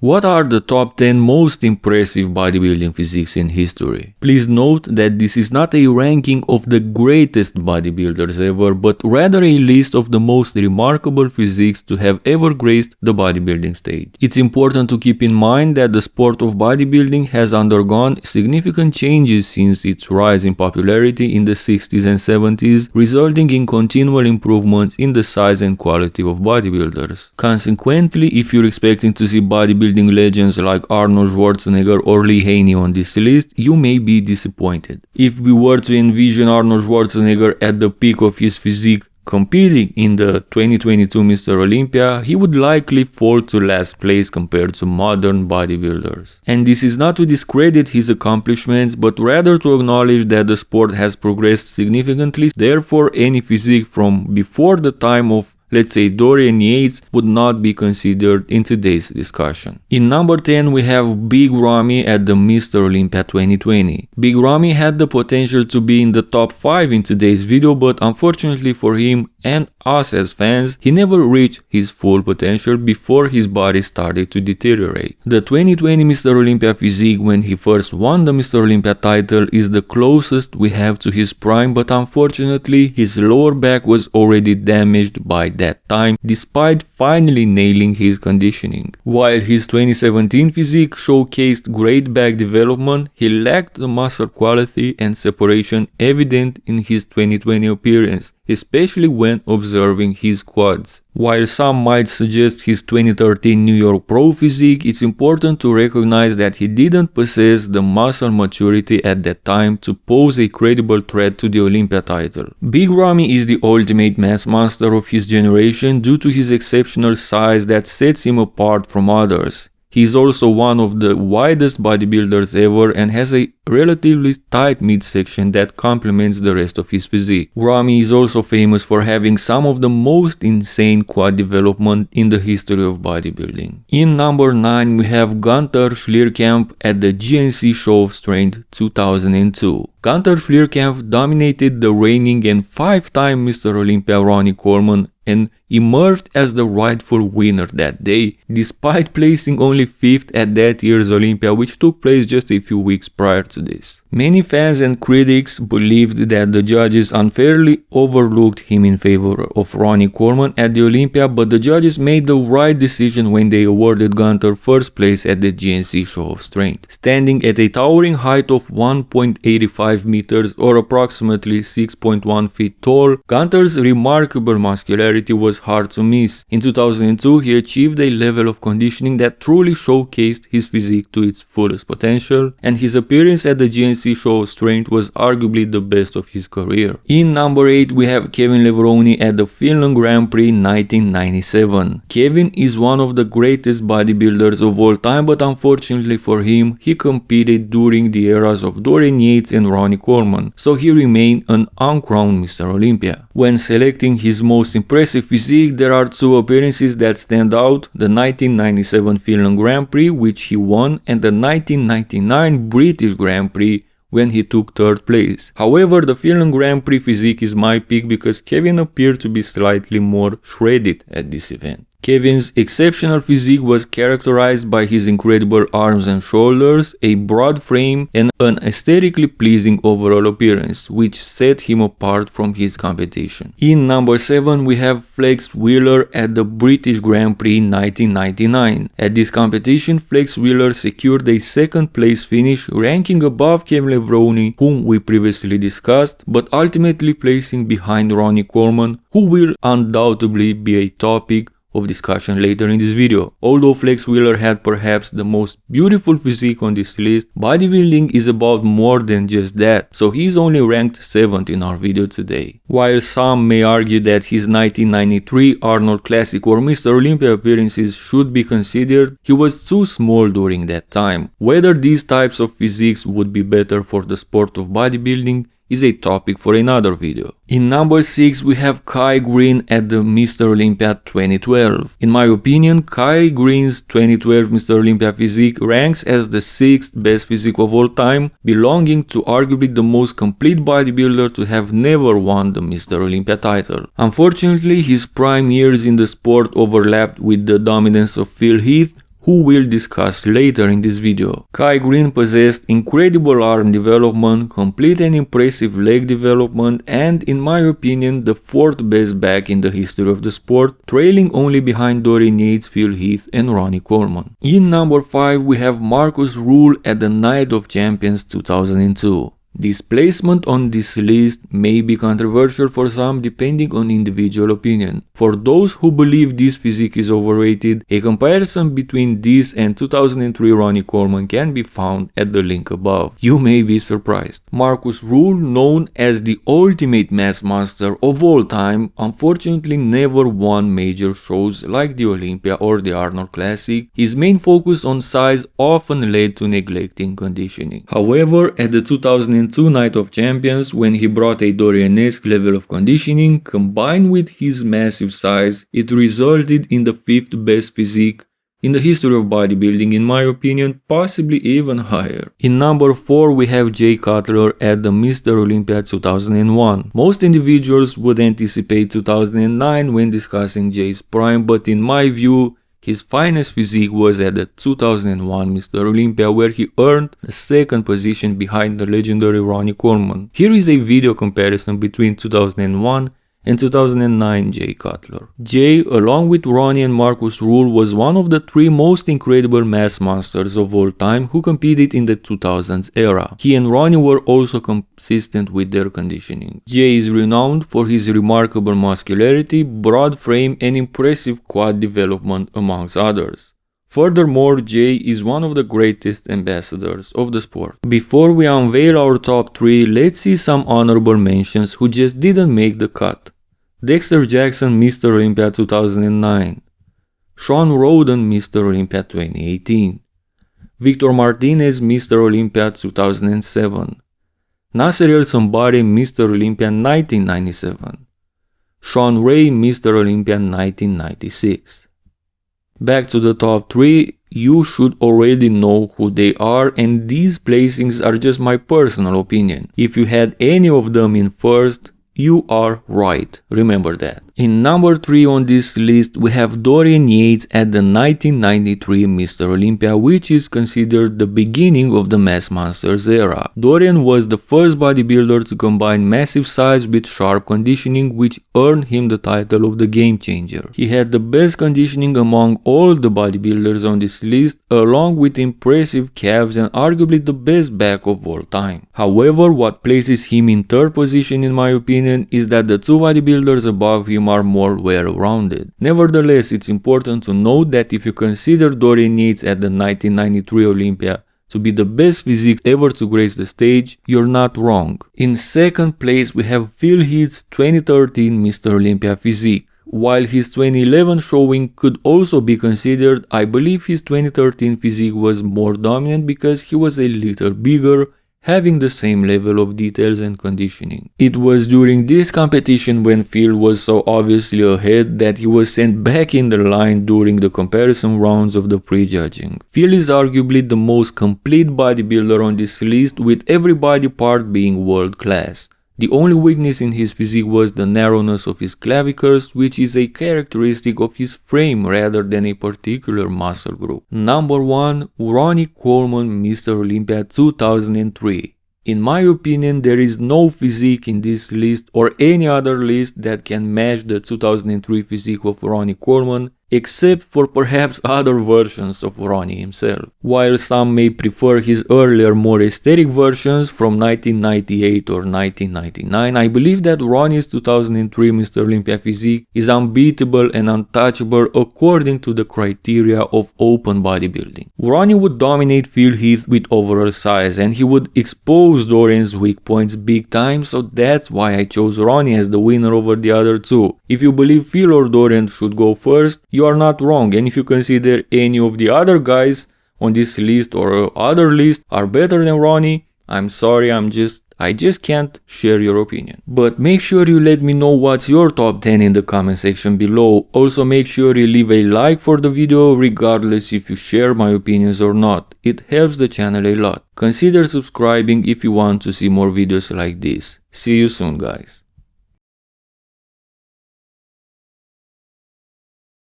What are the top 10 most impressive bodybuilding physiques in history? Please note that this is not a ranking of the greatest bodybuilders ever, but rather a list of the most remarkable physiques to have ever graced the bodybuilding stage. It's important to keep in mind that the sport of bodybuilding has undergone significant changes since its rise in popularity in the 60s and 70s, resulting in continual improvements in the size and quality of bodybuilders. Consequently, if you're expecting to see bodybuilding legends like Arnold Schwarzenegger or Lee Haney on this list, you may be disappointed. If we were to envision Arnold Schwarzenegger at the peak of his physique competing in the 2022 Mr. Olympia, he would likely fall to last place compared to modern bodybuilders. And this is not to discredit his accomplishments, but rather to acknowledge that the sport has progressed significantly. Therefore, any physique from before the time of, let's say, Dorian Yates would not be considered in today's discussion. In number 10 we have Big Ramy at the Mr. Olympia 2020. Big Ramy had the potential to be in the top 5 in today's video, but unfortunately for him and us as fans, he never reached his full potential before his body started to deteriorate. The 2020 Mr. Olympia physique when he first won the Mr. Olympia title is the closest we have to his prime, but unfortunately his lower back was already damaged by that time, despite finally nailing his conditioning. While his 2017 physique showcased great back development, he lacked the muscle quality and separation evident in his 2020 appearance, especially when observing his quads. While some might suggest his 2013 New York Pro physique, it's important to recognize that he didn't possess the muscle maturity at that time to pose a credible threat to the Olympia title. Big Ramy is the ultimate mass monster of his generation due to his exceptional size that sets him apart from others. He is also one of the widest bodybuilders ever and has a relatively tight midsection that complements the rest of his physique. Ramy is also famous for having some of the most insane quad development in the history of bodybuilding. In number 9 we have Gunther Schlier at the GNC Show of Strength 2002. Gunther Schlier dominated the reigning and 5-time Mr. Olympia Ronnie Coleman and emerged as the rightful winner that day, despite placing only 5th at that year's Olympia, which took place just a few weeks prior to this. Many fans and critics believed that the judges unfairly overlooked him in favor of Ronnie Coleman at the Olympia, but the judges made the right decision when they awarded Gunther first place at the GNC Show of Strength. Standing at a towering height of 1.85 meters or approximately 6.1 feet tall, Gunther's remarkable muscularity was hard to miss. In 2002, he achieved a level of conditioning that truly showcased his physique to its fullest potential, and his appearance at the GNC Show of Strength was arguably the best of his career. In number 8 we have Kevin Levrone at the Finland Grand Prix 1997. Kevin is one of the greatest bodybuilders of all time, but unfortunately for him, he competed during the eras of Dorian Yates and Ronnie Coleman, so he remained an uncrowned Mr. Olympia. When selecting his most impressive physique, there are two appearances that stand out: the 1997 Finland Grand Prix, which he won, and the 1999 British Grand Prix, when he took 3rd place. However, the Finland Grand Prix physique is my pick because Kevin appeared to be slightly more shredded at this event. Kevin's exceptional physique was characterized by his incredible arms and shoulders, a broad frame, and an aesthetically pleasing overall appearance, which set him apart from his competition. In number 7 we have Flex Wheeler at the British Grand Prix 1999. At this competition, Flex Wheeler secured a 2nd place finish, ranking above Kevin Levrone, whom we previously discussed, but ultimately placing behind Ronnie Coleman, who will undoubtedly be a topic of discussion later in this video. Although Flex Wheeler had perhaps the most beautiful physique on this list, bodybuilding is about more than just that, so he's only ranked 7th in our video today. While some may argue that his 1993 Arnold Classic or Mr. Olympia appearances should be considered, he was too small during that time. Whether these types of physiques would be better for the sport of bodybuilding is a topic for another video. In number 6 we have Kai Greene at the Mr. Olympia 2012. In my opinion, Kai Greene's 2012 Mr. Olympia physique ranks as the 6th best physique of all time, belonging to arguably the most complete bodybuilder to have never won the Mr. Olympia title. Unfortunately, his prime years in the sport overlapped with the dominance of Heath, who we'll discuss later in this video. Greene possessed incredible arm development, complete and impressive leg development, and in my opinion the fourth best back in the history of the sport, trailing only behind Dorian Yates, Heath and Ronnie Coleman. In number 5 we have Markus Ruhl at the Night of Champions 2002. This placement on this list may be controversial for some depending on individual opinion. For those who believe this physique is overrated, a comparison between this and 2003 Ronnie Coleman can be found at the link above. You may be surprised. Markus Ruhl, known as the ultimate mass monster of all time, unfortunately never won major shows like the Olympia or the Arnold Classic. His main focus on size often led to neglecting conditioning. However, at the 2002 Night of Champions, when he brought a Dorian-esque level of conditioning combined with his massive size, it resulted in the 5th best physique in the history of bodybuilding, in my opinion, possibly even higher. In number 4 we have Cutler at the Mr. Olympia 2001. Most individuals would anticipate 2009 when discussing Jay's prime, but in my view, his finest physique was at the 2001 Mr. Olympia, where he earned the 2nd position behind the legendary Ronnie Coleman. Here is a video comparison between 2001 and 2009 Cutler. Jay, along with Ronnie and Markus Ruhl, was one of the 3 most incredible mass monsters of all time who competed in the 2000s era. He and Ronnie were also consistent with their conditioning. Jay is renowned for his remarkable muscularity, broad frame and impressive quad development amongst others. Furthermore, Jay is one of the greatest ambassadors of the sport. Before we unveil our top 3, let's see some honorable mentions who just didn't make the cut. Dexter Jackson, Mr. Olympia 2009. Shawn Rhoden, Mr. Olympia 2018. Victor Martinez, Mr. Olympia 2007. Nasser Sonbaty, Mr. Olympia 1997. Shawn Ray, Mr. Olympia 1996. Back to the top 3, you should already know who they are, and these placings are just my personal opinion. If you had any of them in first, you are right, remember that. In number 3 on this list we have Dorian Yates at the 1993 Mr. Olympia, which is considered the beginning of the Mass Monsters era. Dorian was the first bodybuilder to combine massive size with sharp conditioning, which earned him the title of the Game Changer. He had the best conditioning among all the bodybuilders on this list, along with impressive calves and arguably the best back of all time. However, what places him in 3rd position in my opinion is that the 2 bodybuilders above him are more well-rounded. Nevertheless, it's important to note that if you consider Dorian Yates at the 1993 Olympia to be the best physique ever to grace the stage, you're not wrong. In 2nd place we have Heath's 2013 Mr. Olympia physique. While his 2011 showing could also be considered, I believe his 2013 physique was more dominant because he was a little bigger, having the same level of details and conditioning. It was during this competition when Phil was so obviously ahead that he was sent back in the line during the comparison rounds of the prejudging. Phil is arguably the most complete bodybuilder on this list, with every body part being world class. The only weakness in his physique was the narrowness of his clavicles, which is a characteristic of his frame rather than a particular muscle group. Number 1. Ronnie Coleman, Mr. Olympia 2003. In my opinion, there is no physique in this list or any other list that can match the 2003 physique of Ronnie Coleman, except for perhaps other versions of Ronnie himself. While some may prefer his earlier, more aesthetic versions from 1998 or 1999, I believe that Ronnie's 2003 Mr. Olympia physique is unbeatable and untouchable according to the criteria of open bodybuilding. Ronnie would dominate Heath with overall size, and he would expose Dorian's weak points big time, so that's why I chose Ronnie as the winner over the other 2. If you believe Phil or Dorian should go first, you are not wrong, and if you consider any of the other guys on this list or other list are better than Ronnie, I'm sorry, I just can't share your opinion. But make sure you let me know what's your top 10 in the comment section below. Also make sure you leave a like for the video regardless if you share my opinions or not. It helps the channel a lot. Consider subscribing if you want to see more videos like this. See you soon, guys.